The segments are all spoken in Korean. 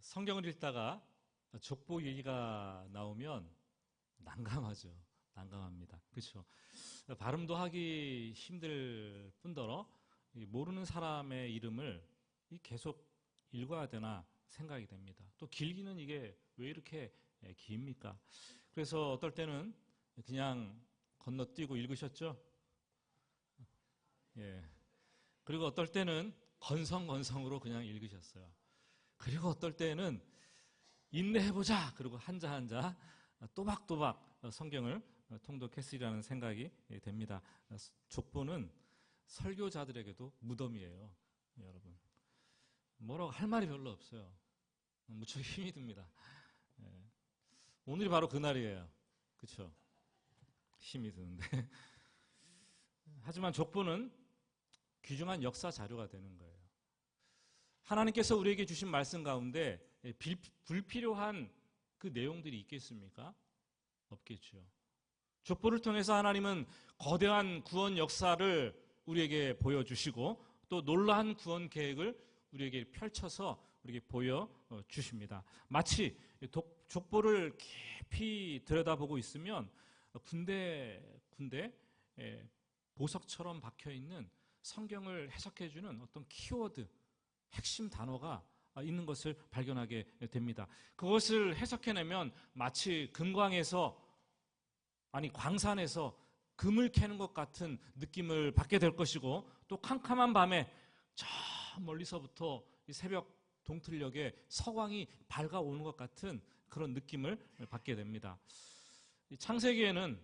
성경을 읽다가 족보 얘기가 나오면 난감하죠. 난감합니다. 그렇죠? 발음도 하기 힘들 뿐더러 모르는 사람의 이름을 계속 읽어야 되나 생각이 됩니다. 또 길기는 이게 왜 이렇게 깁니까? 그래서 어떨 때는 그냥 건너뛰고 읽으셨죠? 예. 그리고 어떨 때는 건성건성으로 그냥 읽으셨어요. 그리고 어떨 때는 인내해보자. 그리고 한자 한자 또박또박 성경을 통독했으리라는 생각이 됩니다. 족보는 설교자들에게도 무덤이에요. 여러분. 뭐라고 할 말이 별로 없어요. 무척 힘이 듭니다. 오늘이 바로 그날이에요. 그렇죠? 힘이 드는데. 하지만 족보는 귀중한 역사 자료가 되는 거예요. 하나님께서 우리에게 주신 말씀 가운데 불필요한 그 내용들이 있겠습니까? 없겠죠. 족보를 통해서 하나님은 거대한 구원 역사를 우리에게 보여주시고 또 놀라운 구원 계획을 우리에게 펼쳐서 우리에게 보여주십니다. 마치 족보를 깊이 들여다보고 있으면 군대 보석처럼 박혀있는 성경을 해석해주는 어떤 키워드, 핵심 단어가 있는 것을 발견하게 됩니다. 그것을 해석해내면 마치 광산에서 금을 캐는 것 같은 느낌을 받게 될 것이고 또 캄캄한 밤에 저 멀리서부터 새벽 동틀녘에 서광이 밝아오는 것 같은 그런 느낌을 받게 됩니다. 창세기에는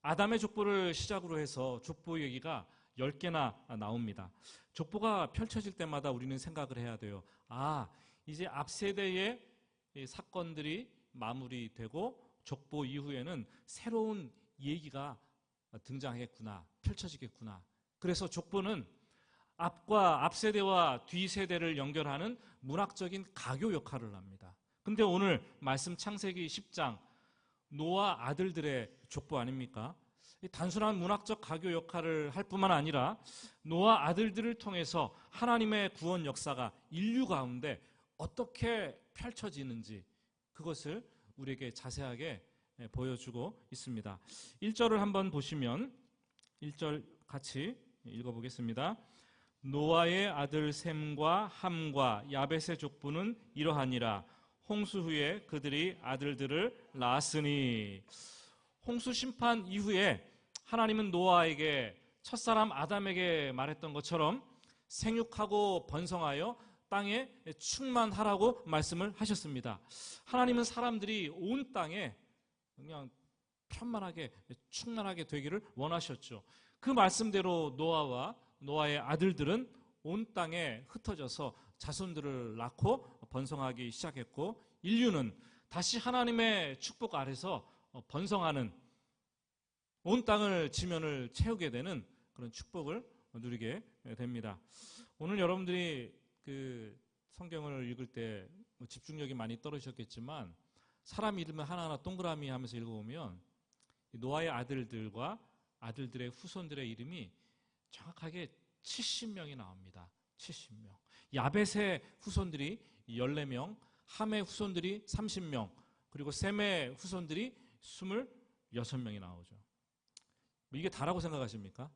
아담의 족보를 시작으로 해서 족보 얘기가 10개나 나옵니다. 족보가 펼쳐질 때마다 우리는 생각을 해야 돼요. 이제 앞세대의 사건들이 마무리되고 족보 이후에는 새로운 얘기가 등장하겠구나, 펼쳐지겠구나. 그래서 족보는 앞세대와 뒤세대를 연결하는 문학적인 가교 역할을 합니다. 근데 오늘 말씀 창세기 10장 노아 아들들의 족보 아닙니까? 단순한 문학적 가교 역할을 할 뿐만 아니라 노아 아들들을 통해서 하나님의 구원 역사가 인류 가운데 어떻게 펼쳐지는지 그것을 우리에게 자세하게 보여주고 있습니다. 1절을 한번 보시면 1절 같이 읽어보겠습니다. 노아의 아들 셈과 함과 야벳의 족보는 이러하니라. 홍수 후에 그들이 아들들을 낳았으니. 홍수 심판 이후에 하나님은 노아에게 첫사람 아담에게 말했던 것처럼 생육하고 번성하여 땅에 충만하라고 말씀을 하셨습니다. 하나님은 사람들이 온 땅에 그냥 편만하게 충만하게 되기를 원하셨죠. 그 말씀대로 노아와 노아의 아들들은 온 땅에 흩어져서 자손들을 낳고 번성하기 시작했고 인류는 다시 하나님의 축복 아래서 번성하는 온 땅을 지면을 채우게 되는 그런 축복을 누리게 됩니다. 오늘 여러분들이 그 성경을 읽을 때 집중력이 많이 떨어지셨겠지만 사람 이름을 하나하나 동그라미 하면서 읽어보면 노아의 아들들과 아들들의 후손들의 이름이 정확하게 70명이 나옵니다. 70명. 야벳의 후손들이 14명, 함의 후손들이 30명, 그리고 셈의 후손들이 26명이 나오죠. 이게 다라고 생각하십니까?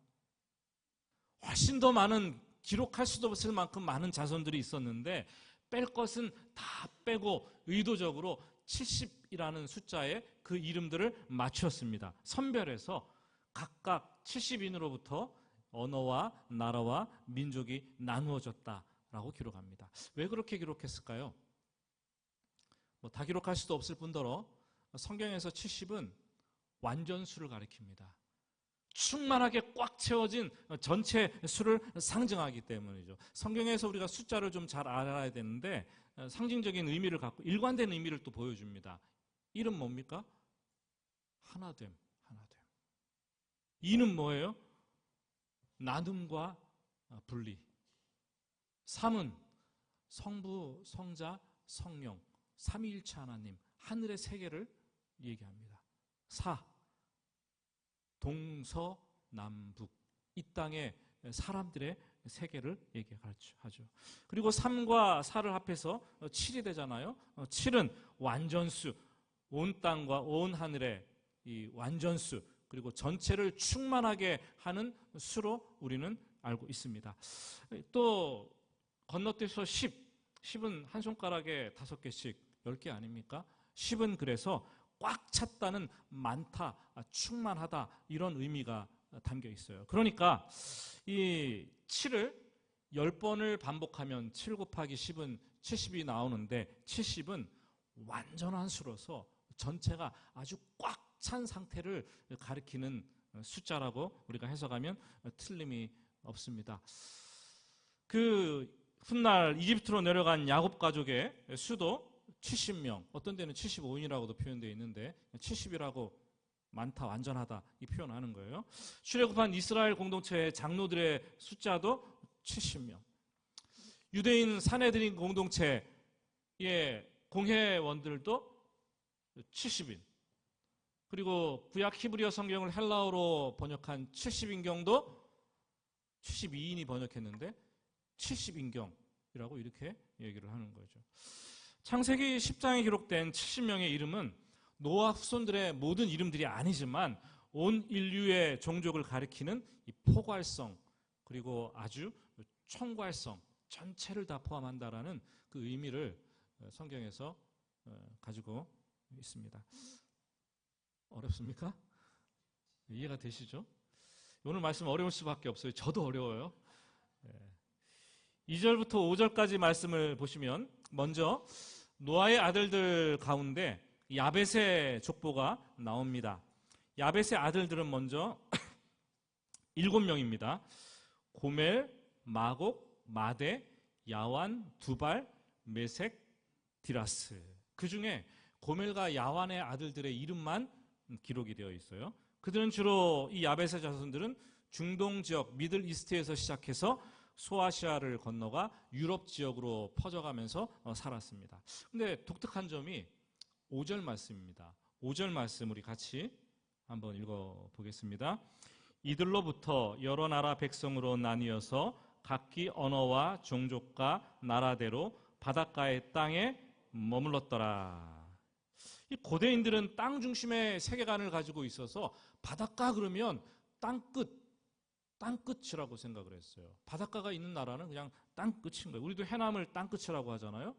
훨씬 더 많은, 기록할 수도 없을 만큼 많은 자손들이 있었는데 뺄 것은 다 빼고 의도적으로 70이라는 숫자에 그 이름들을 맞추었습니다. 선별해서 각각 70인으로부터 언어와 나라와 민족이 나누어졌다라고 기록합니다. 왜 그렇게 기록했을까요? 다 기록할 수도 없을 뿐더러 성경에서 70은 완전수를 가리킵니다. 충만하게 꽉 채워진 전체 수를 상징하기 때문이죠. 성경에서 우리가 숫자를 좀 잘 알아야 되는데 상징적인 의미를 갖고 일관된 의미를 또 보여줍니다. 1은 뭡니까? 하나됨, 하나됨. 2는 뭐예요? 나눔과 분리. 3은 성부, 성자, 성령, 삼위일체 하나님, 하늘의 세계를 얘기합니다. 4, 동서남북, 이 땅의 사람들의 세 개를 가르쳐하죠. 그리고 3과 4를 합해서 7이 되잖아요. 7은 완전수, 온 땅과 온 하늘의 이 완전수, 그리고 전체를 충만하게 하는 수로 우리는 알고 있습니다. 또 건너뛰어서 10은 한 손가락에 5개씩 10개 아닙니까? 10은 그래서 꽉 찼다는 많다, 충만하다 이런 의미가 담겨 있어요. 그러니까 이 7을 10번을 반복하면 7 곱하기 10은 70이 나오는데 70은 완전한 수로서 전체가 아주 꽉 찬 상태를 가리키는 숫자라고 우리가 해석하면 틀림이 없습니다. 그 훗날 이집트로 내려간 야곱 가족의 수도 70명, 어떤 데는 75인이라고도 표현되어 있는데 70이라고 많다, 완전하다 이 표현하는 거예요. 출애굽한 이스라엘 공동체의 장로들의 숫자도 70명. 유대인 사내들인 공동체의 공회원들도 70인. 그리고 구약 히브리어 성경을 헬라어로 번역한 70인경도 72인이 번역했는데 70인경이라고 이렇게 얘기를 하는 거죠. 창세기 10장에 기록된 70명의 이름은 노아 후손들의 모든 이름들이 아니지만 온 인류의 종족을 가리키는 이 포괄성, 그리고 아주 총괄성, 전체를 다 포함한다라는 그 의미를 성경에서 가지고 있습니다. 어렵습니까? 이해가 되시죠? 오늘 말씀 어려울 수밖에 없어요. 저도 어려워요. 2절부터 5절까지 말씀을 보시면 먼저 노아의 아들들 가운데 야벳의 족보가 나옵니다. 야벳의 아들들은 먼저 7명입니다. 고멜, 마곡, 마대, 야완, 두발, 메색, 디라스. 그 중에 고멜과 야완의 아들들의 이름만 기록이 되어 있어요. 그들은 주로 이 야벳의 자손들은 중동 지역 미들 이스트에서 시작해서 소아시아를 건너가 유럽 지역으로 퍼져가면서 살았습니다. 근데 독특한 점이 5절 말씀입니다. 5절 말씀 우리 같이 한번 읽어보겠습니다. 이들로부터 여러 나라 백성으로 나뉘어서 각기 언어와 종족과 나라대로 바닷가의 땅에 머물렀더라. 이 고대인들은 땅 중심의 세계관을 가지고 있어서 바닷가 그러면 땅끝이라고 생각을 했어요. 바닷가가 있는 나라는 그냥 땅끝인 거예요. 우리도 해남을 땅끝이라고 하잖아요.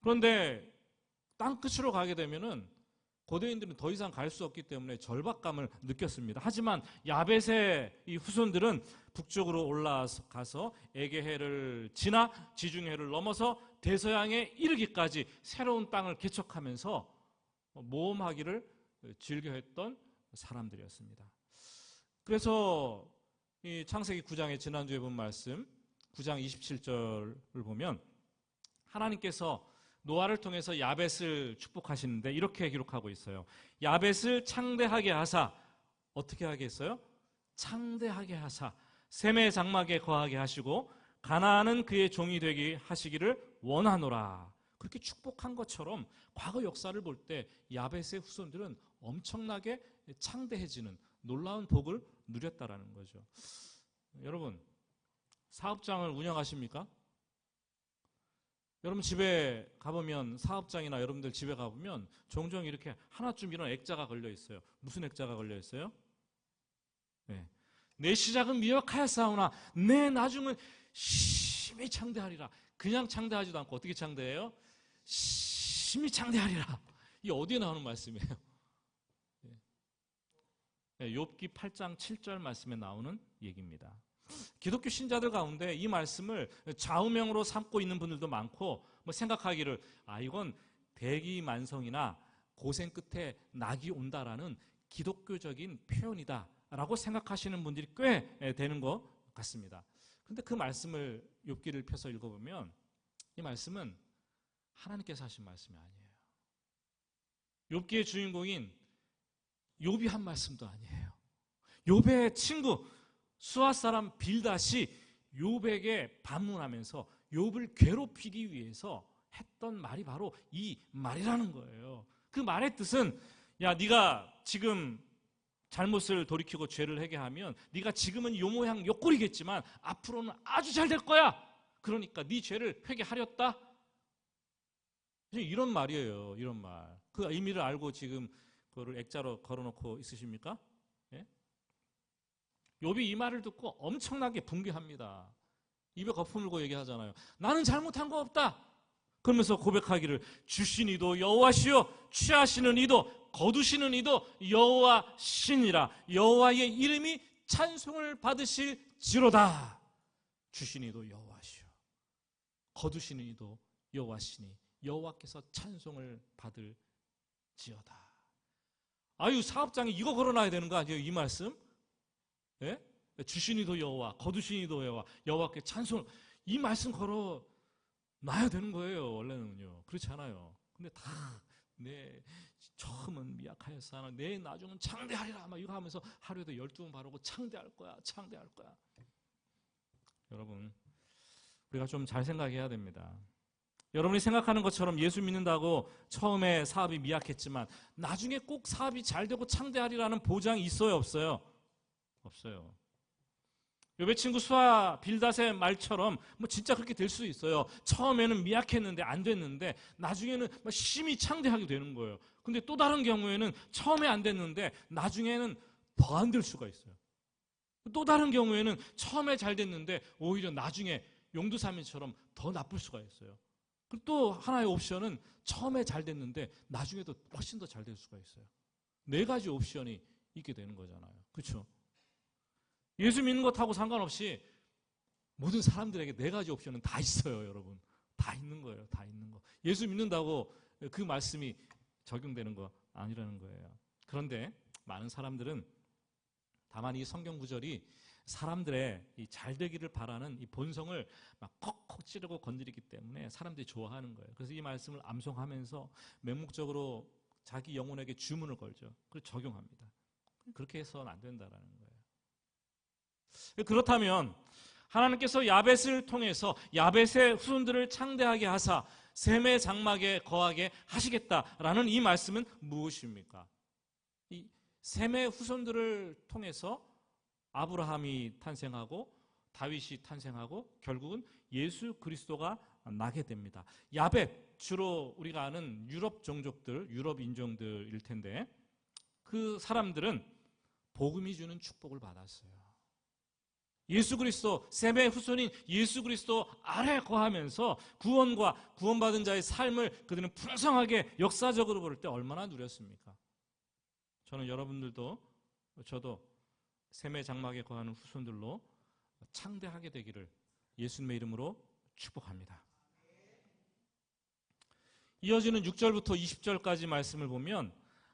그런데 땅끝으로 가게 되면은 고대인들은 더 이상 갈 수 없기 때문에 절박감을 느꼈습니다. 하지만 야벳의 이 후손들은 북쪽으로 올라가서 에게해를 지나 지중해를 넘어서 대서양에 이르기까지 새로운 땅을 개척하면서 모험하기를 즐겨했던 사람들이었습니다. 그래서 이 창세기 9장의 지난주에 본 말씀 9장 27절을 보면 하나님께서 노아를 통해서 야벳을 축복하시는데 이렇게 기록하고 있어요. 야벳을 창대하게 하사, 어떻게 하게 했어요? 창대하게 하사 셈의 장막에 거하게 하시고 가나안은 그의 종이 되게 하시기를 원하노라. 그렇게 축복한 것처럼 과거 역사를 볼 때 야벳의 후손들은 엄청나게 창대해지는 놀라운 복을 누렸다라는 거죠. 여러분, 사업장을 운영하십니까? 여러분 집에 가보면, 사업장이나 여러분들 집에 가보면 종종 이렇게 하나쯤 이런 액자가 걸려 있어요. 무슨 액자가 걸려 있어요? 네. 내 시작은 미약하였사오나 내 나중은 심히 창대하리라. 그냥 창대하지도 않고 어떻게 창대해요? 심히 창대하리라. 이게 어디에 나오는 말씀이에요? 욥기 8장 7절 말씀에 나오는 얘기입니다. 기독교 신자들 가운데 이 말씀을 좌우명으로 삼고 있는 분들도 많고, 생각하기를 이건 대기만성이나 고생 끝에 낙이 온다라는 기독교적인 표현이다 라고 생각하시는 분들이 꽤 되는 것 같습니다. 그런데 그 말씀을 욥기를 펴서 읽어보면 이 말씀은 하나님께서 하신 말씀이 아니에요. 욥기의 주인공인 욥이 한 말씀도 아니에요. 욥의 친구 수아 사람 빌닷이 욥에게 반문하면서 욥을 괴롭히기 위해서 했던 말이 바로 이 말이라는 거예요. 그 말의 뜻은, 야, 네가 지금 잘못을 돌이키고 죄를 회개하면 네가 지금은 요 모양 요 꼴이겠지만 앞으로는 아주 잘 될 거야. 그러니까 네 죄를 회개하렸다. 이런 말이에요. 이런 말. 그 의미를 알고 지금 그거를 액자로 걸어놓고 있으십니까? 예? 욥이 이 말을 듣고 엄청나게 붕괴합니다. 입에 거품 물고 얘기하잖아요. 나는 잘못한 거 없다. 그러면서 고백하기를 주신 이도 여호와시요 취하시는 이도 거두시는 이도 여호와시니라. 여호와의 이름이 찬송을 받으실지로다. 주신 이도 여호와시요 거두시는 이도 여호와시니 여호와께서 찬송을 받을지어다. 아유, 사업장에 이거 걸어놔야 되는 거 아니에요? 이 말씀? 예? 주신 이도 여호와, 거두신 이도 여호와, 여호와께 찬송. 이 말씀 걸어놔야 되는 거예요. 원래는요. 그렇지 않아요. 근데 다 내 처음은 미약하였으나 내 나중은 창대하리라 막 이거 하면서 하루에도 12번 바르고 창대할 거야, 창대할 거야. 여러분, 우리가 좀 잘 생각해야 됩니다. 여러분이 생각하는 것처럼 예수 믿는다고 처음에 사업이 미약했지만 나중에 꼭 사업이 잘 되고 창대하리라는 보장이 있어요, 없어요? 없어요. 욥의 친구 수아 빌닷의 말처럼 뭐 진짜 그렇게 될 수 있어요. 처음에는 미약했는데 안 됐는데 나중에는 심히 창대하게 되는 거예요. 근데 또 다른 경우에는 처음에 안 됐는데 나중에는 더 안 될 수가 있어요. 또 다른 경우에는 처음에 잘 됐는데 오히려 나중에 용두사미처럼 더 나쁠 수가 있어요. 그리고 또 하나의 옵션은 처음에 잘 됐는데 나중에도 훨씬 더 잘 될 수가 있어요. 4가지 옵션이 있게 되는 거잖아요. 그렇죠? 예수 믿는 것하고 상관없이 모든 사람들에게 4가지 옵션은 다 있어요, 여러분. 다 있는 거예요, 다 있는 거. 예수 믿는다고 그 말씀이 적용되는 거 아니라는 거예요. 그런데 많은 사람들은 다만 이 성경 구절이 사람들의 이 잘되기를 바라는 이 본성을 막 콕콕 찌르고 건드리기 때문에 사람들이 좋아하는 거예요. 그래서 이 말씀을 암송하면서 맹목적으로 자기 영혼에게 주문을 걸죠. 그리고 적용합니다. 그렇게 해서는 안 된다라는 거예요. 그렇다면 하나님께서 야벳을 통해서 야벳의 후손들을 창대하게 하사 셈의 장막에 거하게 하시겠다라는 이 말씀은 무엇입니까? 이 셈의 후손들을 통해서 아브라함이 탄생하고 다윗이 탄생하고 결국은 예수 그리스도가 나게 됩니다. 야벳, 주로 우리가 아는 유럽 종족들, 유럽 인종들일 텐데 그 사람들은 복음이 주는 축복을 받았어요. 예수 그리스도, 셈의 후손인 예수 그리스도 아래 거하면서 구원과 구원받은 자의 삶을 그들은 풍성하게 역사적으로 볼 때 얼마나 누렸습니까? 저는 여러분들도 저도 셈의 장막에 거하는 후손들로 창대하게 되기를 예수님의 이름으로 축복합니다. 이어지는 6절부터 20절까지 말씀을 보면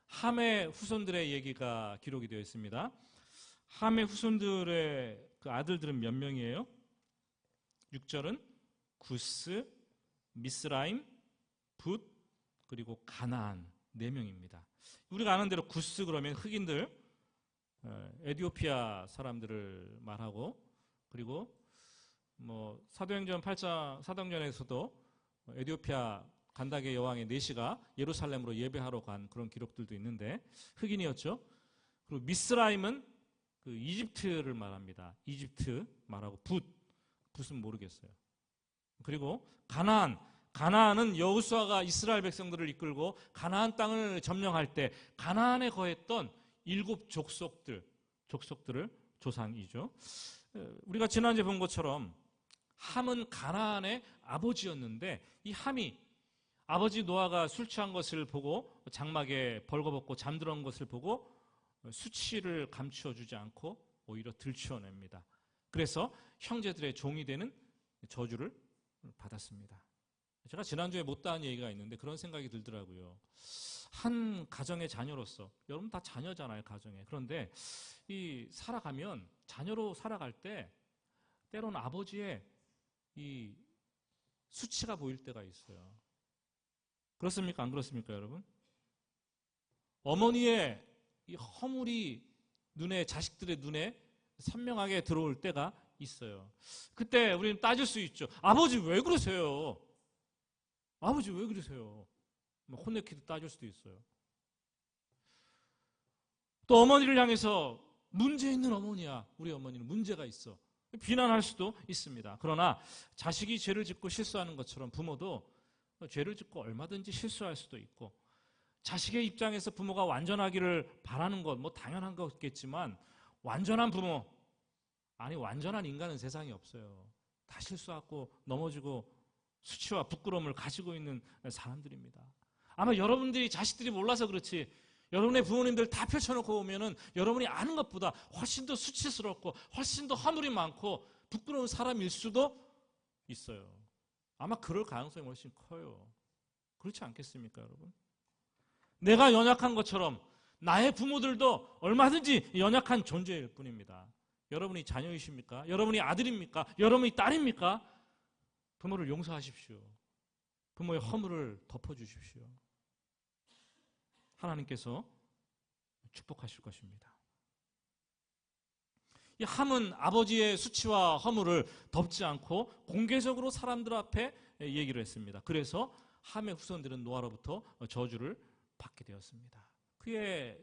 함의 후손들의 얘기가 기록이 되어 있습니다. 함의 후손들의 그 아들들은 몇 명이에요? 6절은 구스, 미스라임, 붓, 그리고 가나안 4명입니다. 우리가 아는 대로 구스 그러면 흑인들, 에디오피아 사람들을 말하고, 그리고 뭐 사도행전 8장 사도행전에서도 에디오피아 간다게 여왕의 내시가 예루살렘으로 예배하러 간 그런 기록들도 있는데 흑인이었죠. 그리고 미스라임은 그 이집트를 말합니다. 이집트 말하고 붓은 모르겠어요. 그리고 가나안은 여호수아가 이스라엘 백성들을 이끌고 가나안 땅을 점령할 때 가나안에 거했던 7 족속들을 조상이죠. 우리가 지난주에 본 것처럼 함은 가나안의 아버지였는데 이 함이 아버지 노아가 술 취한 것을 보고 장막에 벌거벗고 잠들어온 것을 보고 수치를 감추어 주지 않고 오히려 들추어냅니다. 그래서 형제들의 종이 되는 저주를 받았습니다. 제가 지난주에 못다한 얘기가 있는데 그런 생각이 들더라고요. 한 가정의 자녀로서, 여러분 다 자녀잖아요, 가정에. 그런데 이 살아가면 자녀로 살아갈 때 때로는 아버지의 이 수치가 보일 때가 있어요. 그렇습니까? 안 그렇습니까, 여러분? 어머니의 이 허물이 자식들의 눈에 선명하게 들어올 때가 있어요. 그때 우리는 따질 수 있죠. 아버지 왜 그러세요? 아버지 왜 그러세요? 혼내키도 따질 수도 있어요. 또 어머니를 향해서 문제 있는 어머니야. 우리 어머니는 문제가 있어. 비난할 수도 있습니다. 그러나 자식이 죄를 짓고 실수하는 것처럼 부모도 죄를 짓고 얼마든지 실수할 수도 있고, 자식의 입장에서 부모가 완전하기를 바라는 것 뭐 당연한 거겠지만, 완전한 부모, 아니 완전한 인간은 세상에 없어요. 다 실수하고 넘어지고 수치와 부끄러움을 가지고 있는 사람들입니다. 아마 여러분들이 자식들이 몰라서 그렇지, 여러분의 부모님들 다 펼쳐놓고 보면은 여러분이 아는 것보다 훨씬 더 수치스럽고 훨씬 더 허물이 많고 부끄러운 사람일 수도 있어요. 아마 그럴 가능성이 훨씬 커요. 그렇지 않겠습니까, 여러분? 내가 연약한 것처럼 나의 부모들도 얼마든지 연약한 존재일 뿐입니다. 여러분이 자녀이십니까? 여러분이 아들입니까? 여러분이 딸입니까? 부모를 용서하십시오. 부모의 허물을 덮어주십시오. 하나님께서 축복하실 것입니다. 이 함은 아버지의 수치와 허물을 덮지 않고 공개적으로 사람들 앞에 얘기를 했습니다. 그래서 함의 후손들은 노아로부터 저주를 받게 되었습니다. 그의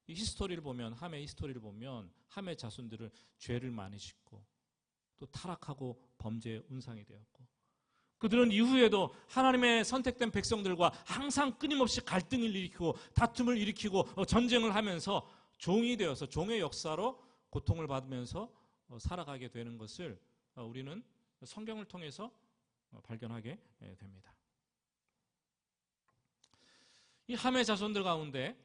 히스토리를 보면, 함의 히스토리를 보면 함의 자손들은 죄를 많이 짓고 또 타락하고 범죄의 운상이 되었고, 그들은 이후에도 하나님의 선택된 백성들과 항상 끊임없이 갈등을 일으키고 다툼을 일으키고 전쟁을 하면서 종이 되어서 종의 역사로 고통을 받으면서 살아가게 되는 것을 우리는 성경을 통해서 발견하게 됩니다. 이 함의 자손들 가운데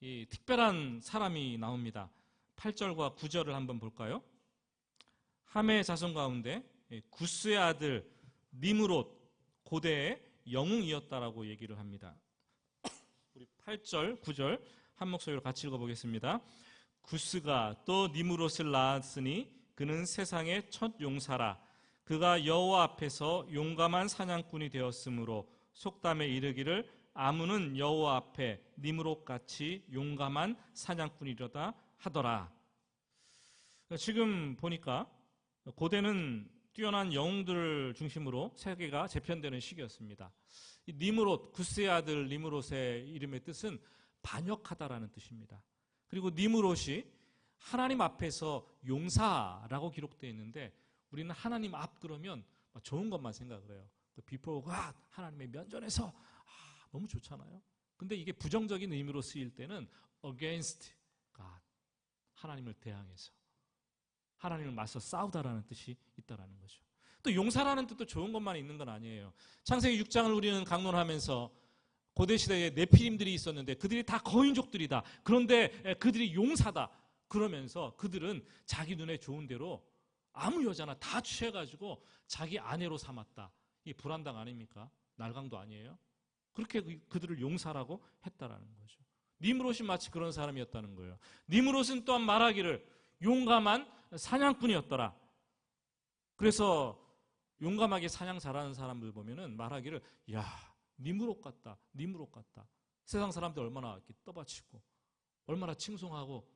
이 특별한 사람이 나옵니다. 8절과 9절을 한번 볼까요? 함의 자손 가운데 구스의 아들 니므롯, 고대의 영웅이었다라고 얘기를 합니다. 우리 8절, 9절 한 목소리로 같이 읽어보겠습니다. 구스가 또 니므롯을 낳았으니 그는 세상의 첫 용사라. 그가 여호와 앞에서 용감한 사냥꾼이 되었으므로 속담에 이르기를 아문은 여호와 앞에 니므롯같이 용감한 사냥꾼이려다 하더라. 지금 보니까 고대는 뛰어난 영웅들을 중심으로 세계가 재편되는 시기였습니다. 이 니므롯, 구스의 아들 니므롯의 이름의 뜻은 반역하다라는 뜻입니다. 그리고 니므롯이 하나님 앞에서 용사라고 기록되어 있는데, 우리는 하나님 앞 그러면 좋은 것만 생각을 해요. Before God, 하나님의 면전에서 너무 좋잖아요. 근데 이게 부정적인 의미로 쓰일 때는 against God, 하나님을 대항해서 하나님을 맞서 싸우다라는 뜻이 있다라는 거죠. 또 용사라는 뜻도 좋은 것만 있는 건 아니에요. 창세기 6장을 우리는 강론하면서 고대 시대에 네피림들이 있었는데 그들이 다 거인족들이다. 그런데 그들이 용사다. 그러면서 그들은 자기 눈에 좋은 대로 아무 여자나 다 취해가지고 자기 아내로 삼았다. 이 불안당 아닙니까? 날강도 아니에요? 그렇게 그들을 용사라고 했다라는 거죠. 니므롯이 마치 그런 사람이었다는 거예요. 니므롯은 또한 말하기를 용감한 사냥꾼이었더라. 그래서 용감하게 사냥 잘하는 사람들 보면은 말하기를 야, 니므롯 같다. 니므롯 같다. 세상 사람들 얼마나 이렇게 떠받치고 얼마나 칭송하고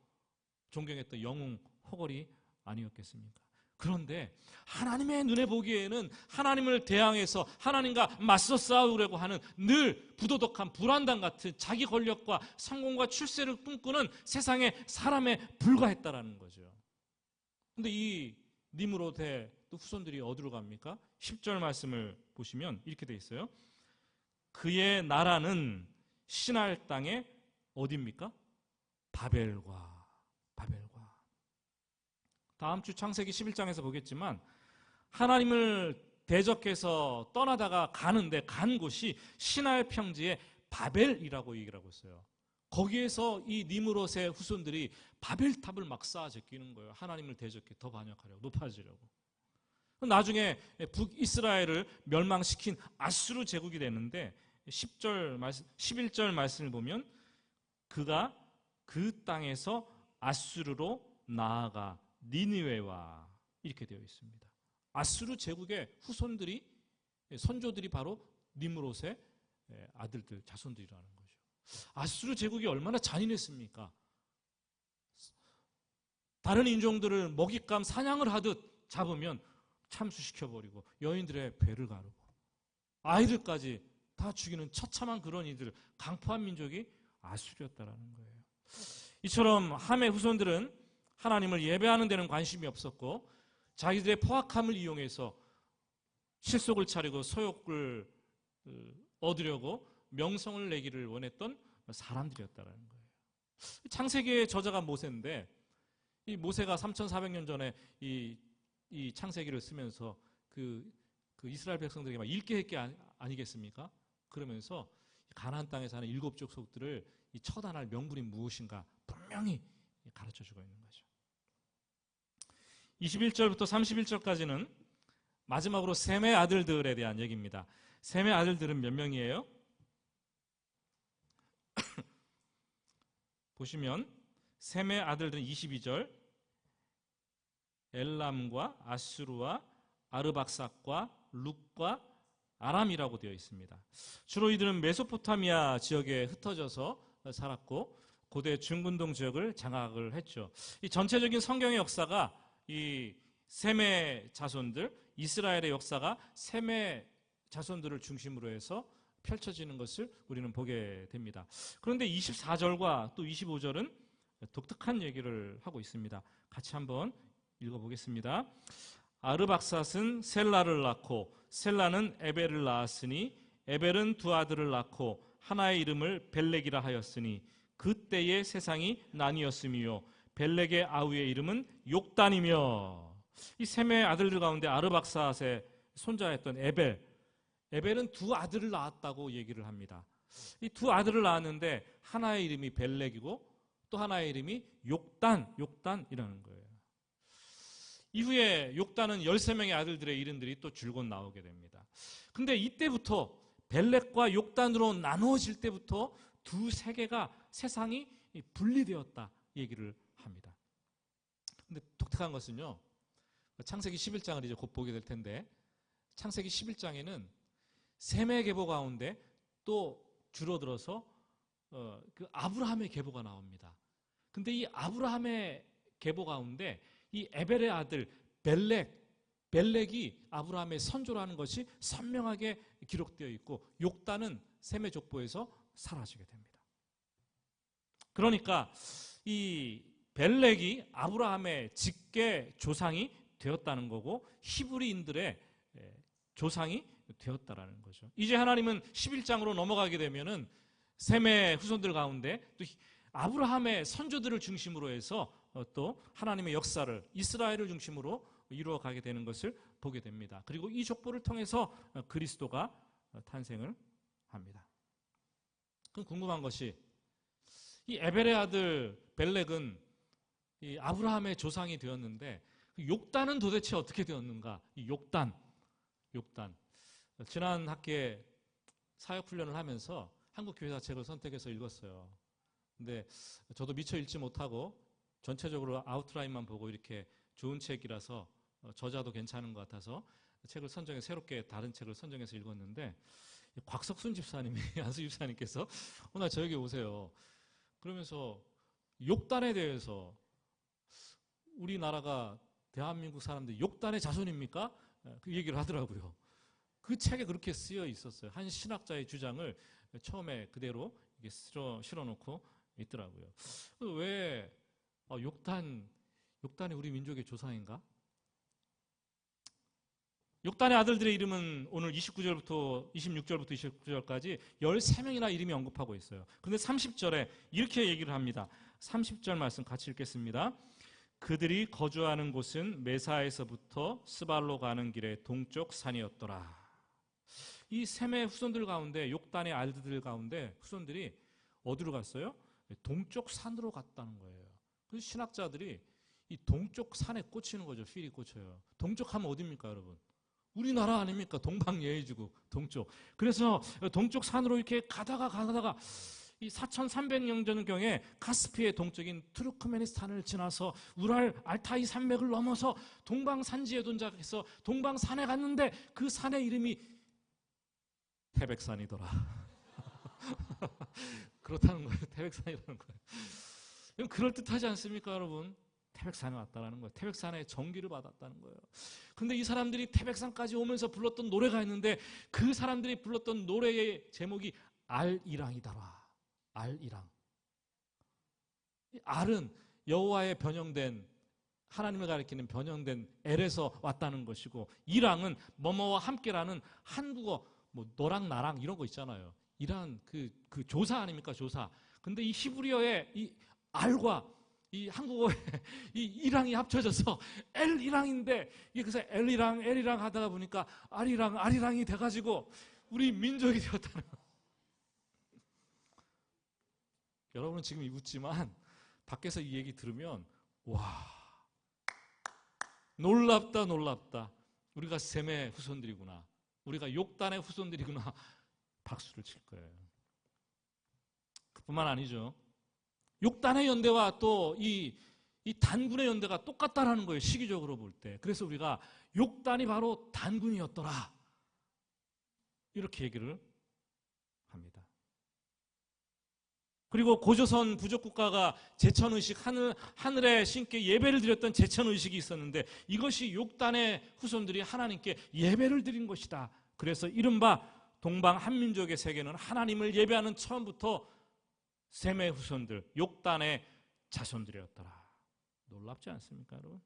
존경했던 영웅 호걸이 아니었겠습니까? 그런데 하나님의 눈에 보기에는 하나님을 대항해서 하나님과 맞서 싸우려고 하는 늘 부도덕한 불안당 같은 자기 권력과 성공과 출세를 꿈꾸는 세상의 사람에 불과했다라는 거죠. 그런데 이 니므롯의 후손들이 어디로 갑니까? 10절 말씀을 보시면 이렇게 돼 있어요. 그의 나라는 신할 땅의 어디입니까? 바벨과. 다음 주 창세기 11장에서 보겠지만 하나님을 대적해서 떠나다가 가는데 간 곳이 신할 평지의 바벨이라고 얘기를 하고 있어요. 거기에서 이 니므롯의 후손들이 바벨탑을 막 쌓아 제끼는 거예요. 하나님을 대적해 더 반역하려고, 높아지려고. 나중에 북이스라엘을 멸망시킨 아수르 제국이 되는데 11절 말씀을 보면 그가 그 땅에서 아수르로 나아가 니느웨와 이렇게 되어 있습니다. 아수르 제국의 후손들이, 선조들이 바로 니므롯의 아들들, 자손들이라는 거죠. 아수르 제국이 얼마나 잔인했습니까? 다른 인종들을 먹잇감 사냥을 하듯 잡으면 참수시켜버리고 여인들의 배를 가르고 아이들까지 다 죽이는 처참한 그런 이들, 강포한 민족이 아수르였다라는 거예요. 이처럼 함의 후손들은 하나님을 예배하는 데는 관심이 없었고 자기들의 포악함을 이용해서 실속을 차리고 소욕을 얻으려고 명성을 내기를 원했던 사람들이었다는 거예요. 창세기의 저자가 모세인데 이 모세가 3,400년 전에 이 창세기를 쓰면서 그 이스라엘 백성들에게 막 읽게 했게 아니겠습니까? 그러면서 가나안 땅에 사는 7족속들을 이 처단할 명분이 무엇인가 분명히 가르쳐주고 있는 거죠. 21절부터 31절까지는 마지막으로 셈의 아들들에 대한 얘기입니다. 셈의 아들들은 몇 명이에요? 보시면 셈의 아들들은 22절 엘람과 아수르와 아르박삭과 룻과 아람이라고 되어 있습니다. 주로 이들은 메소포타미아 지역에 흩어져서 살았고 고대 중근동 지역을 장악을 했죠. 이 전체적인 성경의 역사가 이 셈의 자손들, 이스라엘의 역사가 셈의 자손들을 중심으로 해서 펼쳐지는 것을 우리는 보게 됩니다. 그런데 24절과 또 25절은 독특한 얘기를 하고 있습니다. 같이 한번 읽어보겠습니다. 아르박삿은 셀라를 낳고 셀라는 에벨을 낳았으니 에벨은 두 아들을 낳고 하나의 이름을 벨렉이라 하였으니 그때의 세상이 나뉘었으며 벨렉의 아우의 이름은 욕단이며 이 셈의 아들들 가운데 아르박삿의 손자였던 에벨은 두 아들을 낳았다고 얘기를 합니다. 이 두 아들을 낳았는데 하나의 이름이 벨렉이고 또 하나의 이름이 욕단이라는 거예요. 이후에 욕단은 13명의 아들들의 이름들이 또 줄곧 나오게 됩니다. 근데 이때부터 벨렉과 욕단으로 나누어질 때부터 두 세계가 세상이 분리되었다 얘기를 합니다. 근데 독특한 것은요. 창세기 11장을 이제 곧 보게 될 텐데 창세기 11장에는 셈의 계보 가운데 또 줄어들어서 그 아브라함의 계보가 나옵니다. 근데 이 아브라함의 계보 가운데 이 에벨의 아들 벨렉이 아브라함의 선조라는 것이 선명하게 기록되어 있고 욕단은 셈의 족보에서 사라지게 됩니다. 그러니까 이 벨렉이 아브라함의 직계 조상이 되었다는 거고 히브리인들의 조상이 되었다라는 거죠. 이제 하나님은 11장으로 넘어가게 되면은 셈의 후손들 가운데 또 아브라함의 선조들을 중심으로 해서 또 하나님의 역사를 이스라엘을 중심으로 이루어가게 되는 것을 보게 됩니다. 그리고 이 족보를 통해서 그리스도가 탄생을 합니다. 그럼 궁금한 것이 이 에벨의 아들 벨렉은 이 아브라함의 조상이 되었는데 욕단은 도대체 어떻게 되었는가? 이 욕단. 지난 학기에 사역훈련을 하면서 한국교회사 책을 선택해서 읽었어요. 근데 저도 미처 읽지 못하고 전체적으로 아웃라인만 보고 이렇게 좋은 책이라서 저자도 괜찮은 것 같아서 책을 새롭게 다른 책을 선정해서 읽었는데 곽석순 집사님이 안수 집사님께서 오늘 저에게 오세요. 그러면서 욕단에 대해서 우리나라가 대한민국 사람들이 욕단의 자손입니까? 그 얘기를 하더라고요. 그 책에 그렇게 쓰여 있었어요. 한 신학자의 주장을 처음에 그대로 이게 실어놓고 있더라고요. 왜 욕단이 우리 민족의 조상인가? 욕단의 아들들의 이름은 오늘 26절부터 29절까지 13명이나 이름이 언급하고 있어요. 그런데 30절에 이렇게 얘기를 합니다. 30절 말씀 같이 읽겠습니다. 그들이 거주하는 곳은 메사에서부터 스발로 가는 길의 동쪽 산이었더라. 이 셈의 후손들 가운데 욕단의 아들들 가운데 후손들이 어디로 갔어요? 동쪽 산으로 갔다는 거예요. 그래서 신학자들이 이 동쪽 산에 꽂히는 거죠. 필이 꽂혀요. 동쪽 하면 어디입니까, 여러분? 우리나라 아닙니까? 동방예의지국 동쪽. 그래서 동쪽 산으로 이렇게 가다가 이 4,300년 전경에 카스피의 동쪽인 투르크메니스탄을 지나서 우랄 알타이 산맥을 넘어서 동방산지에 도착해서 동방산에 갔는데 그 산의 이름이 태백산이더라. 그렇다는 거예요. 태백산이라는 거예요. 그럴듯하지 않습니까, 여러분? 태백산에 왔다는 거예요. 태백산에 정기를 받았다는 거예요. 그런데 이 사람들이 태백산까지 오면서 불렀던 노래가 있는데 그 사람들이 불렀던 노래의 제목이 알이랑이더라. 알이랑. 알은 여호와의 변형된, 하나님을 가리키는 변형된 엘에서 왔다는 것이고, 이랑은 뭐뭐와 함께라는 한국어, 뭐 너랑 나랑 이런 거 있잖아요. 이란 그 조사 아닙니까, 조사. 근데 이 히브리어의 이 알과 이 한국어의 이 이랑이 합쳐져서 엘이랑인데, 이게 그래서 엘이랑 하다가 보니까 아리랑이 돼가지고 우리 민족이 되었다는 거예요. 여러분은 지금 웃지만 밖에서 이 얘기 들으면 와, 놀랍다. 우리가 셈의 후손들이구나. 우리가 욕단의 후손들이구나. 박수를 칠 거예요. 그뿐만 아니죠. 욕단의 연대와 또 이 단군의 연대가 똑같다라는 거예요. 시기적으로 볼 때. 그래서 우리가 욕단이 바로 단군이었더라, 이렇게 얘기를 합니다. 그리고 고조선 부족국가가 제천의식, 하늘에 신께 예배를 드렸던 제천의식이 있었는데, 이것이 욕단의 후손들이 하나님께 예배를 드린 것이다. 그래서 이른바 동방 한민족의 세계는 하나님을 예배하는 처음부터 셈의 후손들, 욕단의 자손들이었더라. 놀랍지 않습니까, 여러분?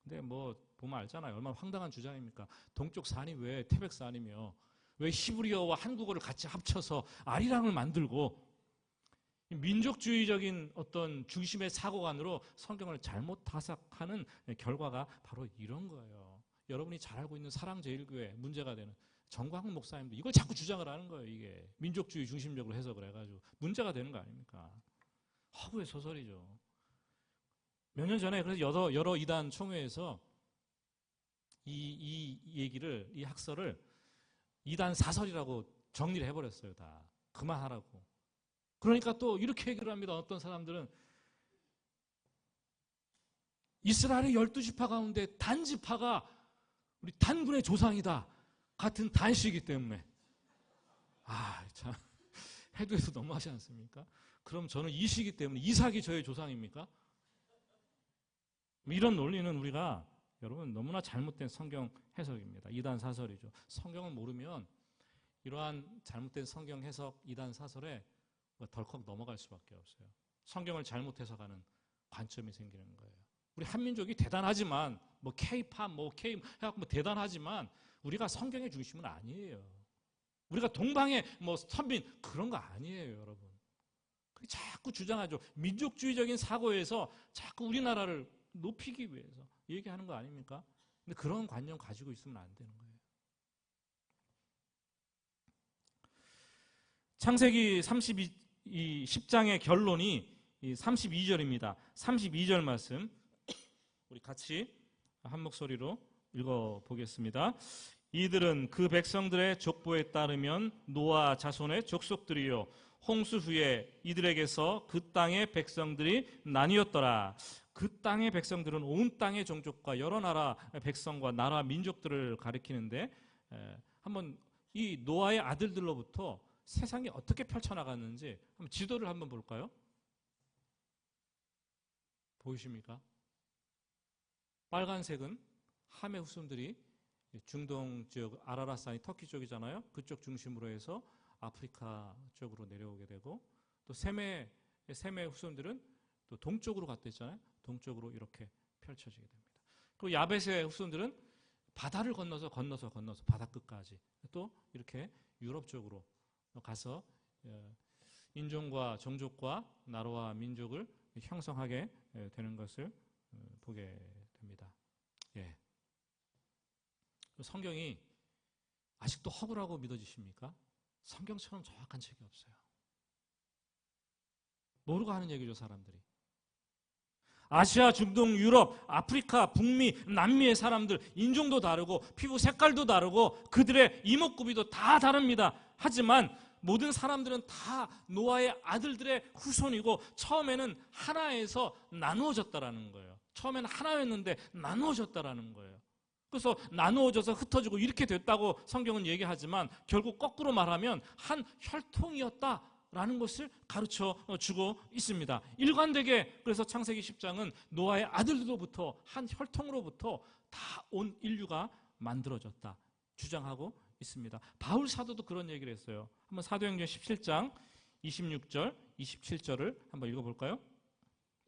근데 뭐 보면 알잖아요. 얼마나 황당한 주장입니까? 동쪽 산이 왜 태백산이며, 왜 히브리어와 한국어를 같이 합쳐서 아리랑을 만들고, 민족주의적인 어떤 중심의 사고관으로 성경을 잘못 해석하는 결과가 바로 이런 거예요. 여러분이 잘 알고 있는 사랑제일교회 문제가 되는 정광훈 목사님도 이걸 자꾸 주장을 하는 거예요. 이게 민족주의 중심적으로 해석을 해가지고 문제가 되는 거 아닙니까? 허구의 소설이죠. 몇 년 전에 그래서 여러 이단 총회에서 이 얘기를, 이 학설을 이단 사설이라고 정리를 해버렸어요. 다 그만하라고. 그러니까 또 이렇게 얘기를 합니다. 어떤 사람들은 이스라엘의 12지파 가운데 단지파가 우리 단군의 조상이다. 같은 단씨이기 때문에. 참 해도 너무하지 않습니까? 그럼 저는 이시기 때문에 이삭이 저의 조상입니까? 이런 논리는 우리가, 여러분, 너무나 잘못된 성경 해석입니다. 이단 사설이죠. 성경을 모르면 이러한 잘못된 성경 해석, 이단 사설에 덜컥 넘어갈 수밖에 없어요. 성경을 잘못 해석하는 관점이 생기는 거예요. 우리 한민족이 대단하지만, 뭐 K-팝, 뭐 K 해갖고 뭐 대단하지만, 우리가 성경의 중심은 아니에요. 우리가 동방의 뭐 선빈 그런 거 아니에요, 여러분. 자꾸 주장하죠. 민족주의적인 사고에서 자꾸 우리나라를 높이기 위해서 얘기하는 거 아닙니까? 근데 그런 관념 가지고 있으면 안 되는 거예요. 창세기 10장의 결론이 32절입니다. 32절 말씀 우리 같이 한 목소리로 읽어보겠습니다. 이들은 그 백성들의 족보에 따르면 노아 자손의 족속들이요 홍수 후에 이들에게서 그 땅의 백성들이 나뉘었더라. 그 땅의 백성들은 온 땅의 종족과 여러 나라 백성과 나라 민족들을 가리키는데, 한번 이 노아의 아들들로부터 세상이 어떻게 펼쳐나갔는지 한번 지도를 한번 볼까요? 보이십니까? 빨간색은 함의 후손들이 중동 지역, 아라라산이 터키 쪽이잖아요. 그쪽 중심으로 해서 아프리카 쪽으로 내려오게 되고, 또 셈의 후손들은 또 동쪽으로 갔다 했잖아요. 동쪽으로 이렇게 펼쳐지게 됩니다. 그리고 야벳의 후손들은 바다를 건너서 바다 끝까지 또 이렇게 유럽 쪽으로 가서 인종과 종족과 나라와 민족을 형성하게 되는 것을 보게 됩니다. 예. 성경이 아직도 허구라고 믿어지십니까? 성경처럼 정확한 책이 없어요. 모르고 하는 얘기죠, 사람들이. 아시아, 중동, 유럽, 아프리카, 북미, 남미의 사람들 인종도 다르고 피부 색깔도 다르고 그들의 이목구비도 다 다릅니다. 하지만 모든 사람들은 다 노아의 아들들의 후손이고 처음에는 하나에서 나누어졌다라는 거예요. 처음에는 하나였는데 나누어졌다라는 거예요. 그래서 나누어져서 흩어지고 이렇게 됐다고 성경은 얘기하지만 결국 거꾸로 말하면 한 혈통이었다라는 것을 가르쳐 주고 있습니다. 일관되게 그래서 창세기 10장은 노아의 아들들로부터 한 혈통으로부터 다 온 인류가 만들어졌다 주장하고 있습니다. 바울 사도도 그런 얘기를 했어요. 한번 사도행전 17장 26절, 27절을 한번 읽어볼까요?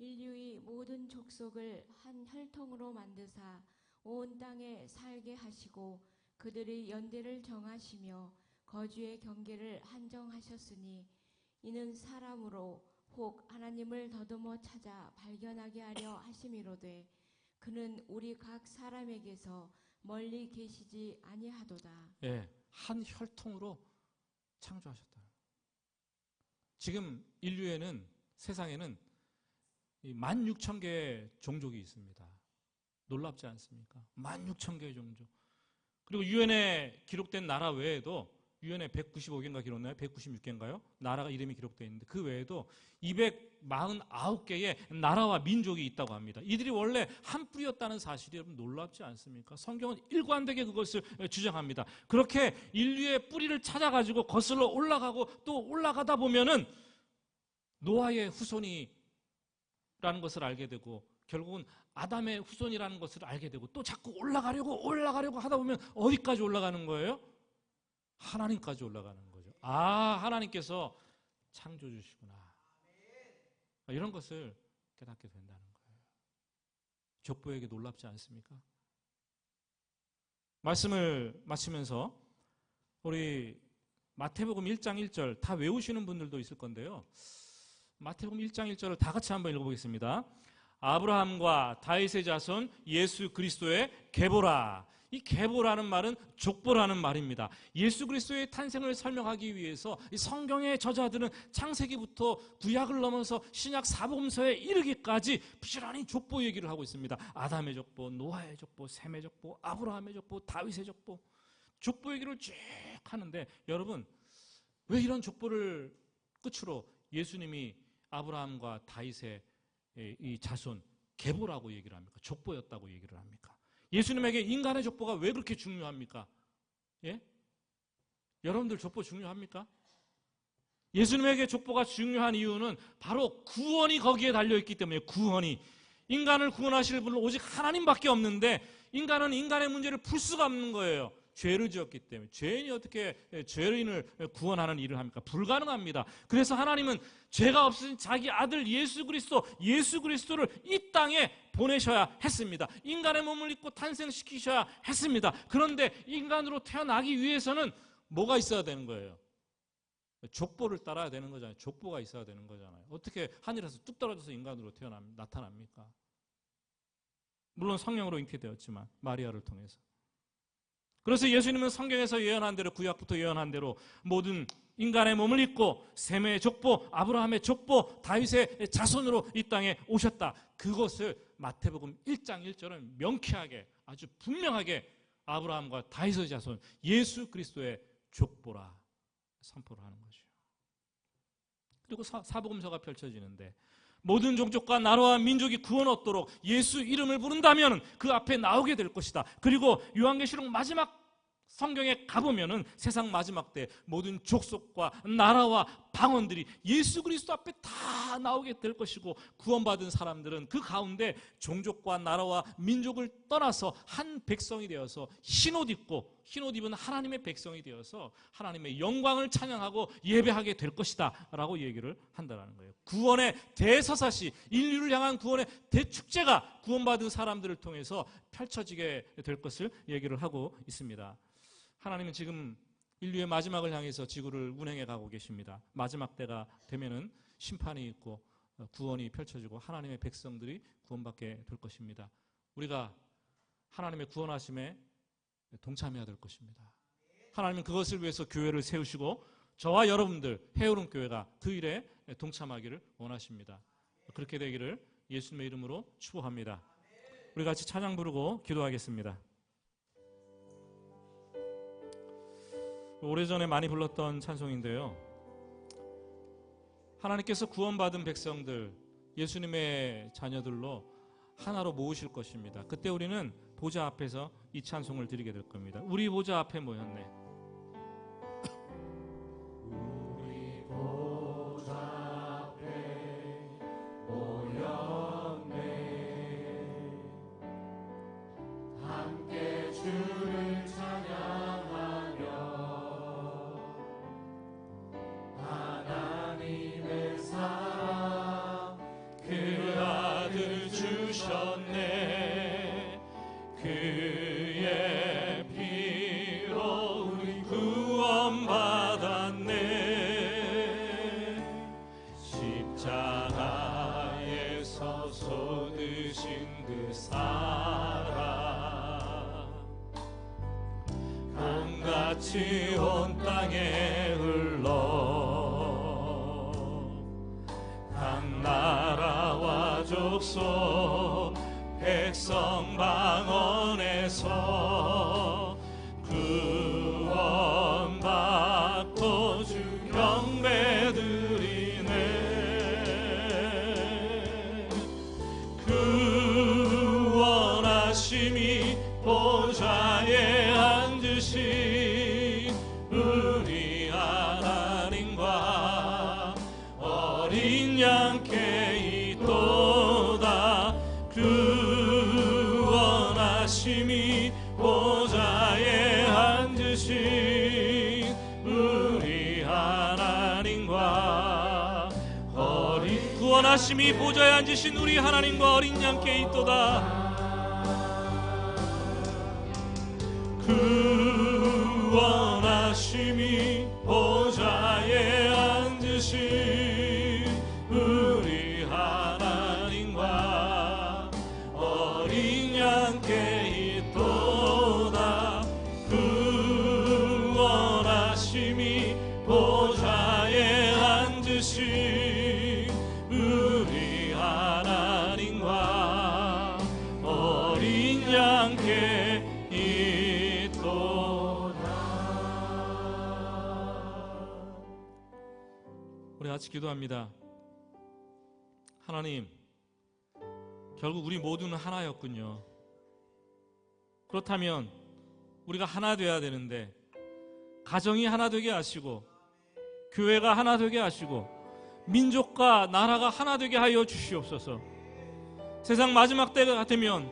인류의 모든 족속을 한 혈통으로 만드사 온 땅에 살게 하시고 그들의 연대를 정하시며 거주의 경계를 한정하셨으니 이는 사람으로 혹 하나님을 더듬어 찾아 발견하게 하려 하심이로되 그는 우리 각 사람에게서 멀리 계시지 아니하도다. 예, 한 혈통으로 창조하셨다. 지금 인류에는 세상에는 16,000개의 종족이 있습니다. 놀랍지 않습니까? 16,000개의 종족. 그리고 유엔에 기록된 나라 외에도 유엔에 195개인가 기록나요? 196개인가요? 나라가 이름이 기록되어 있는데 그 외에도 249개의 나라와 민족이 있다고 합니다. 이들이 원래 한 뿌리였다는 사실이 여러분 놀랍지 않습니까? 성경은 일관되게 그것을 주장합니다. 그렇게 인류의 뿌리를 찾아가지고 거슬러 올라가고 또 올라가다 보면은 노아의 후손이라는 것을 알게 되고 결국은 아담의 후손이라는 것을 알게 되고 또 자꾸 올라가려고 하다 보면 어디까지 올라가는 거예요? 하나님까지 올라가는 거죠. 아, 하나님께서 창조주시구나. 이런 것을 깨닫게 된다는 거예요. 족보에게 놀랍지 않습니까? 말씀을 마치면서 우리 마태복음 1장 1절 다 외우시는 분들도 있을 건데요. 마태복음 1장 1절을 다 같이 한번 읽어보겠습니다. 아브라함과 다윗의 자손 예수 그리스도의 계보라. 이 계보라는 말은 족보라는 말입니다. 예수 그리스도의 탄생을 설명하기 위해서 이 성경의 저자들은 창세기부터 구약을 넘어서 신약 사복음서에 이르기까지 부지런히 족보 얘기를 하고 있습니다. 아담의 족보, 노아의 족보, 셈의 족보, 아브라함의 족보, 다윗의 족보, 족보 얘기를 쭉 하는데 여러분 왜 이런 족보를 끝으로 예수님이 아브라함과 다윗의 이 자손 계보라고 얘기를 합니까? 족보였다고 얘기를 합니까? 예수님에게 인간의 족보가 왜 그렇게 중요합니까? 예? 여러분들 족보 중요합니까? 예수님에게 족보가 중요한 이유는 바로 구원이 거기에 달려있기 때문에 구원이 인간을 구원하실 분은 오직 하나님밖에 없는데 인간은 인간의 문제를 풀 수가 없는 거예요. 죄를 지었기 때문에. 죄인이 어떻게 죄인을 구원하는 일을 합니까? 불가능합니다. 그래서 하나님은 죄가 없으신 자기 아들 예수 그리스도를 이 땅에 보내셔야 했습니다. 인간의 몸을 입고 탄생시키셔야 했습니다. 그런데 인간으로 태어나기 위해서는 뭐가 있어야 되는 거예요? 족보를 따라야 되는 거잖아요. 족보가 있어야 되는 거잖아요. 어떻게 하늘에서 뚝 떨어져서 인간으로 나타납니까? 물론 성령으로 잉태되었지만 마리아를 통해서. 그래서 예수님은 성경에서 예언한 대로 구약부터 예언한 대로 모든 인간의 몸을 입고 셈의 족보, 아브라함의 족보, 다윗의 자손으로 이 땅에 오셨다. 그것을 마태복음 1장 1절은 명쾌하게 아주 분명하게 아브라함과 다윗의 자손 예수 그리스도의 족보라 선포를 하는 거죠. 그리고 사복음서가 펼쳐지는데 모든 종족과 나라와 민족이 구원 얻도록 예수 이름을 부른다면 그 앞에 나오게 될 것이다. 그리고 요한계시록 마지막 성경에 가보면은 세상 마지막 때 모든 족속과 나라와 방언들이 예수 그리스도 앞에 다 나오게 될 것이고 구원받은 사람들은 그 가운데 종족과 나라와 민족을 떠나서 한 백성이 되어서 흰옷 입고 흰옷 입은 하나님의 백성이 되어서 하나님의 영광을 찬양하고 예배하게 될 것이다 라고 얘기를 한다는 거예요. 구원의 대서사시, 인류를 향한 구원의 대축제가 구원받은 사람들을 통해서 펼쳐지게 될 것을 얘기를 하고 있습니다. 하나님은 지금 인류의 마지막을 향해서 지구를 운행해 가고 계십니다. 마지막 때가 되면은 심판이 있고 구원이 펼쳐지고 하나님의 백성들이 구원받게 될 것입니다. 우리가 하나님의 구원하심에 동참해야 될 것입니다. 하나님은 그것을 위해서 교회를 세우시고 저와 여러분들 해오른 교회가 그 일에 동참하기를 원하십니다. 그렇게 되기를 예수님의 이름으로 축복합니다. 우리 같이 찬양 부르고 기도하겠습니다. 오래전에 많이 불렀던 찬송인데요. 하나님께서 구원받은 백성들, 예수님의 자녀들로 하나로 모으실 것입니다. 그때 우리는 보좌 앞에서 이 찬송을 드리게 될 겁니다. 우리 보좌 앞에 모였네. 우리 보좌 앞에 모였네. 함께 주를 찬양하며 하나님의 사랑 그 강같이 온 땅에 흘러 각 나라와 족속 백성 방언에서 구원받고 주 경배드리네. 구원하심이 보좌에 앉으신 우리 하나님과 어린 양께 있도다. 구원하심이 보좌에 앉으신 우리 하나님과 구원하심이 보좌에 앉으신 우리 하나님과 어린 양께 있도다. 구원하심이 보좌에 앉으신 우리 하나님과 어린 양께 있도다. 구원하심이 보좌에 앉으신 우리 하나님과 어린 양께 우리 같이 기도합니다. 하나님, 결국 우리 모두는 하나였군요. 그렇다면 우리가 하나 되어야 되는데, 가정이 하나 되게 하시고 교회가 하나 되게 하시고 민족과 나라가 하나 되게 하여 주시옵소서. 세상 마지막 때가 되면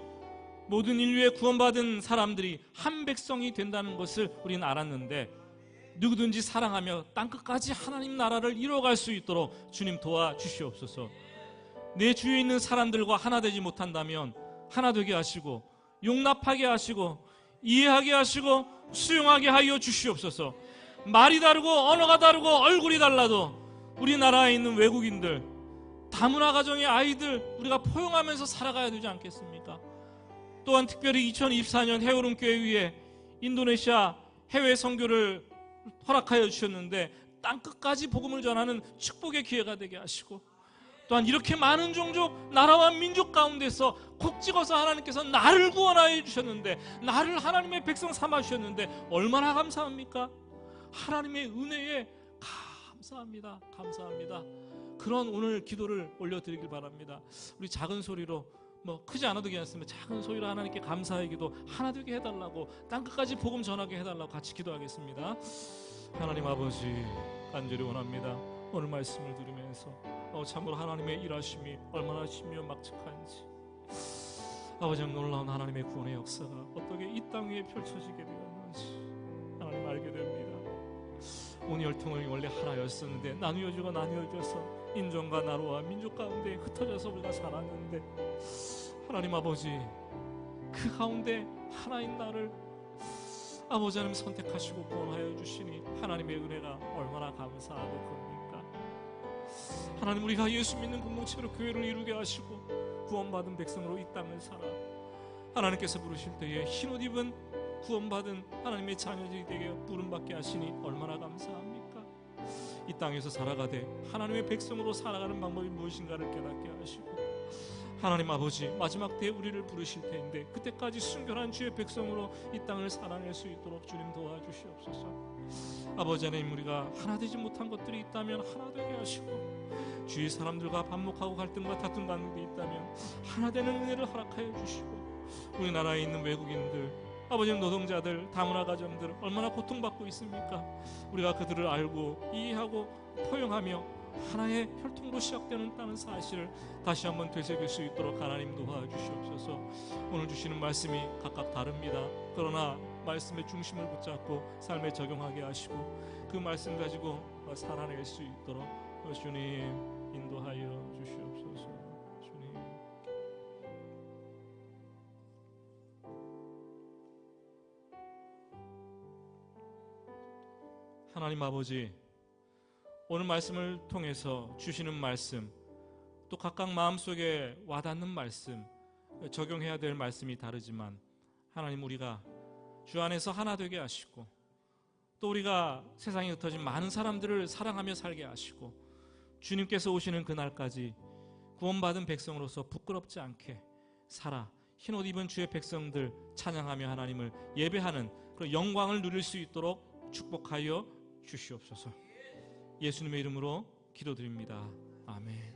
모든 인류의 구원받은 사람들이 한 백성이 된다는 것을 우리는 알았는데, 누구든지 사랑하며 땅끝까지 하나님 나라를 이뤄갈 수 있도록 주님 도와주시옵소서. 내 주위에 있는 사람들과 하나 되지 못한다면 하나 되게 하시고 용납하게 하시고 이해하게 하시고 수용하게 하여 주시옵소서. 말이 다르고 언어가 다르고 얼굴이 달라도 우리나라에 있는 외국인들, 다문화 가정의 아이들 우리가 포용하면서 살아가야 되지 않겠습니까? 또한 특별히 2024년 해오름교회 위에 인도네시아 해외 선교를 허락하여 주셨는데, 땅끝까지 복음을 전하는 축복의 기회가 되게 하시고, 또한 이렇게 많은 종족, 나라와 민족 가운데서 콕 찍어서 하나님께서 나를 구원하여 주셨는데, 나를 하나님의 백성 삼아 주셨는데 얼마나 감사합니까? 하나님의 은혜에 감사합니다. 감사합니다. 그런 오늘 기도를 올려드리길 바랍니다. 우리 작은 소리로, 크지 않아도 괜찮습니다. 작은 소리로 하나님께 감사의 기도 하나 되게 해달라고, 땅끝까지 복음 전하게 해달라고 같이 기도하겠습니다. 하나님 아버지, 간절히 원합니다. 오늘 말씀을 들으면서 참으로 하나님의 일하심이 얼마나 신묘막측한지, 아버지 놀라운 하나님의 구원의 역사가 어떻게 이 땅 위에 펼쳐지게 되었는지 하나님 알게 됩니다. 온 혈통이 원래 하나였었는데 나누어지고 나누어져서 인종과 나라와 민족 가운데 흩어져서 우리가 살았는데, 하나님 아버지 그 가운데 하나인 나를 아버지 하나님 선택하시고 구원하여 주시니 하나님의 은혜가 얼마나 감사하고 큽니까? 하나님, 우리가 예수 믿는 공동체로 교회를 이루게 하시고 구원받은 백성으로 이 땅을 살아 하나님께서 부르실 때에 흰옷 입은 구원받은 하나님의 자녀들이 되게 부름받게 하시니 얼마나 감사합니까? 이 땅에서 살아가되 하나님의 백성으로 살아가는 방법이 무엇인가를 깨닫게 하시고, 하나님 아버지 마지막 때에 우리를 부르실 텐데 그때까지 순결한 주의 백성으로 이 땅을 살아낼 수 있도록 주님 도와주시옵소서. 아버지 하나님, 우리가 하나 되지 못한 것들이 있다면 하나 되게 하시고, 주위 사람들과 반목하고 갈등과 다툼 받는 게 있다면 하나 되는 은혜를 허락하여 주시고, 우리나라에 있는 외국인들, 아버지 노동자들, 다문화 가정들 얼마나 고통받고 있습니까? 우리가 그들을 알고 이해하고 포용하며 하나의 혈통으로 시작되는 사실을 다시 한번 되새길 수 있도록 하나님 도와주시옵소서. 오늘 주시는 말씀이 각각 다릅니다. 그러나 말씀의 중심을 붙잡고 삶에 적용하게 하시고 그 말씀 가지고 살아낼 수 있도록 주님 인도하여 주시옵소서. 주님, 하나님 아버지, 오늘 말씀을 통해서 주시는 말씀, 또 각각 마음속에 와닿는 말씀, 적용해야 될 말씀이 다르지만 하나님, 우리가 주 안에서 하나 되게 하시고 또 우리가 세상에 흩어진 많은 사람들을 사랑하며 살게 하시고 주님께서 오시는 그날까지 구원받은 백성으로서 부끄럽지 않게 살아 흰옷 입은 주의 백성들 찬양하며 하나님을 예배하는 그런 영광을 누릴 수 있도록 축복하여 주시옵소서. 예수님의 이름으로 기도드립니다. 아멘.